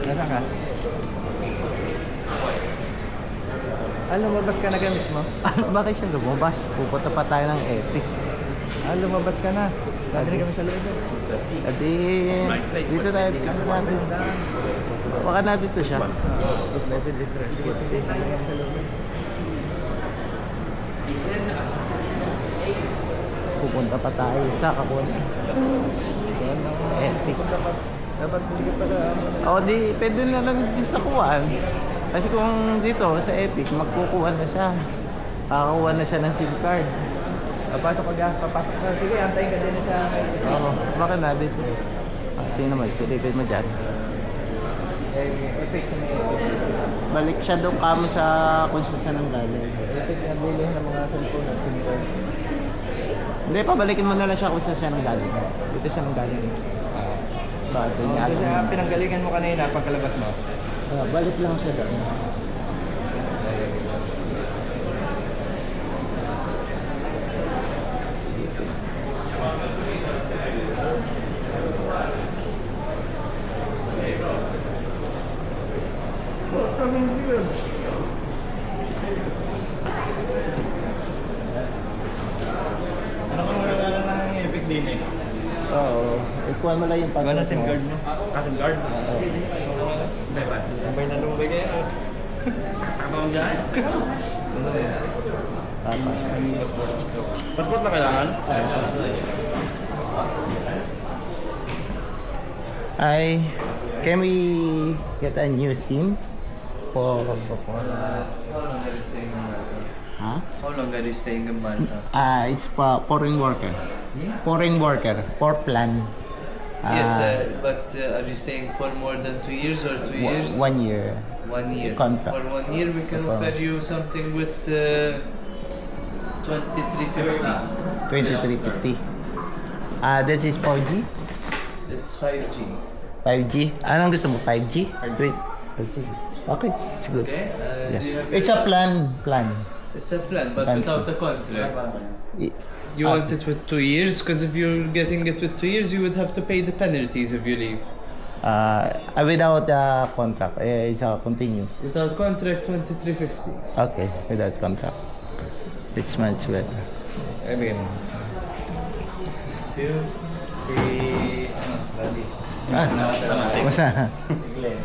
Nasaan ka? Lumabas ka na gamis mo? Bakit siya lumabas? Pupunta pa tayo ng Epic. Lumabas ka na. Dati kami sa loob. Adi, dito tayo. Dito natin. Baka natin to siya. Level is right. Sige, sige. Kami sa loob. Pupunta pa tayo sa Kakuna. Epic. Dapat hindi ka pala. Di, pwede na lang din sa kuwan. Kasi kung dito sa Epic, magkukuha na siya. Kakakuha na siya ng SIM card. Papasok ka. Papasok ka. Sige, antayin ka din sa... Oo, baka na dito. Tingnan mo, silipin mo dyan. Epic. Balik siya doon kamo sa kung saan ang galing. Epic na bilhin ng mga cellphone at SIM card. Hindi, pabalikin mo na lang siya kung saan siya nang galing. Dito siya nang galing. Bakit? Kasi pinanggalingan mo kanina pagkalabas mo. Balik lang siya doon. Ano kung wala lang Epic din eh? Oo. Ikuha mo lang yung password Gana SIM card mo? SIM card? Oo. Hindi ba? Sabay na lumabay kayo. Sakto lang dyan. Tama. Passport na kailangan? Can we get a new SIM? For... How long are you staying in Malta? Huh? How long are you staying in Malta? It's for foreign worker. Foreign worker. For plan. Yes, but are you staying for more than 2 years or 2 years? 1 year. 1 year. Contract. For 1 year, we can Contract. offer you something with 2350. 2350. This is 4G? It's 5G. 5G? Anong gusto mo? 5G? 5G. Okay, it's good. Okay? Do you Yeah. have It's a plan. It's a plan, but Plan. without a contract. I- You want it with 2 years? Because if you're getting it with 2 years, you would have to pay the penalties if you leave. Without a contract, it's a continuous. Without contract, 2350. Okay, without contract. It's much better. I mean... 2, 3... Bali. Basta. English.